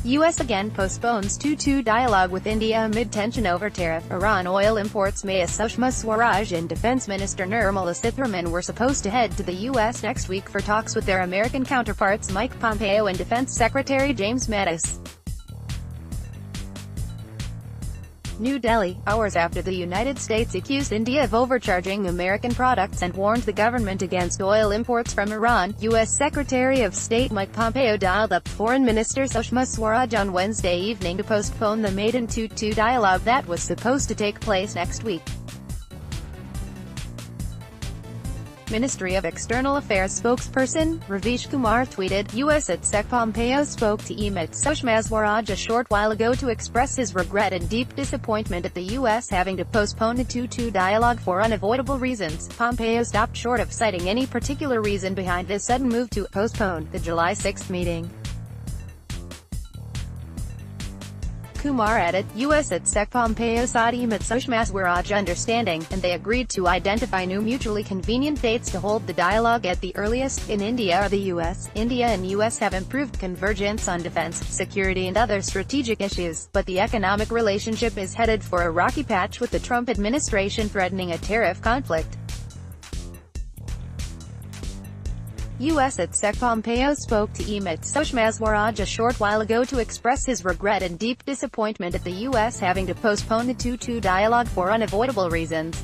U.S. again postpones 2+2 dialogue with India amid tension over tariff. Iran oil imports. May Sushma Swaraj and Defense Minister Nirmala Sitharaman were supposed to head to the U.S. next week for talks with their American counterparts Mike Pompeo and Defense Secretary James Mattis. New Delhi, hours after the United States accused India of overcharging American products and warned the government against oil imports from Iran, U.S. Secretary of State Mike Pompeo dialed up Foreign Minister Sushma Swaraj on Wednesday evening to postpone the maiden 2+2 dialogue that was supposed to take place next week. Ministry of External Affairs spokesperson, Ravish Kumar tweeted, U.S. Sec Pompeo spoke to Sushma Swaraj a short while ago to express his regret and deep disappointment at the U.S. having to postpone the 2+2 dialogue for unavoidable reasons. Pompeo stopped short of citing any particular reason behind this sudden move to postpone the July 6 meeting. Kumar added, U.S. Sec Pompeo sought Sushma Swaraj understanding, and they agreed to identify new mutually convenient dates to hold the dialogue at the earliest. In India or the U.S., India and U.S. have improved convergence on defense, security and other strategic issues, but the economic relationship is headed for a rocky patch with the Trump administration threatening a tariff conflict. U.S. Sec Pompeo spoke to Sushma Swaraj a short while ago to express his regret and deep disappointment at the U.S. having to postpone the 2+2 dialogue for unavoidable reasons.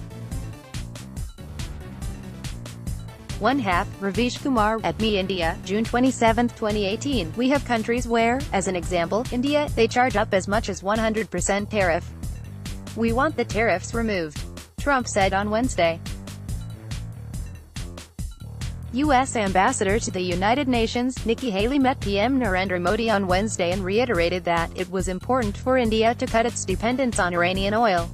Ravish Kumar, at Me India, June 27, 2018. We have countries where, as an example, India, they charge up as much as 100% tariff. We want the tariffs removed, Trump said on Wednesday. U.S. Ambassador to the United Nations, Nikki Haley met PM Narendra Modi on Wednesday and reiterated that it was important for India to cut its dependence on Iranian oil.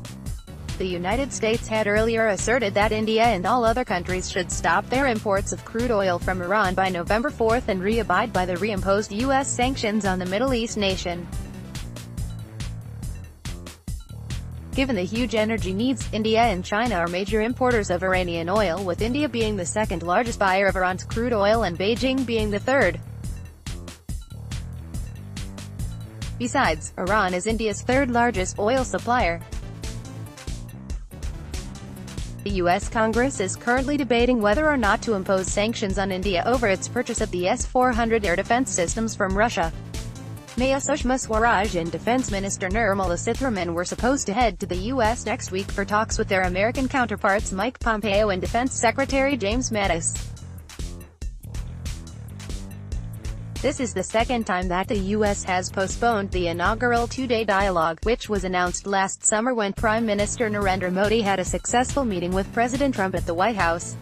The United States had earlier asserted that India and all other countries should stop their imports of crude oil from Iran by November 4 and re-abide by the reimposed U.S. sanctions on the Middle East nation. Given the huge energy needs, India and China are major importers of Iranian oil, with India being the second largest buyer of Iran's crude oil and Beijing being the third. Besides, Iran is India's third largest oil supplier. The U.S. Congress is currently debating whether or not to impose sanctions on India over its purchase of the S-400 air defense systems from Russia. May Sushma Swaraj and Defense Minister Nirmala Sitharaman were supposed to head to the U.S. next week for talks with their American counterparts Mike Pompeo and Defense Secretary James Mattis. This is the second time that the U.S. has postponed the inaugural two-day dialogue, which was announced last summer when Prime Minister Narendra Modi had a successful meeting with President Trump at the White House.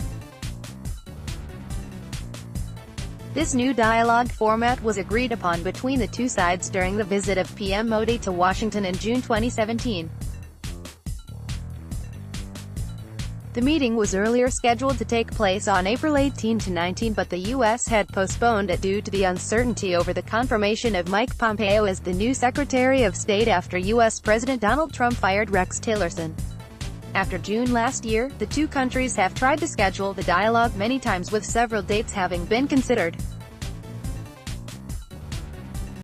This new dialogue format was agreed upon between the two sides during the visit of PM Modi to Washington in June 2017. The meeting was earlier scheduled to take place on April 18 to 19, but the U.S. had postponed it due to the uncertainty over the confirmation of Mike Pompeo as the new Secretary of State after U.S. President Donald Trump fired Rex Tillerson. After June last year, the two countries have tried to schedule the dialogue many times, with several dates having been considered.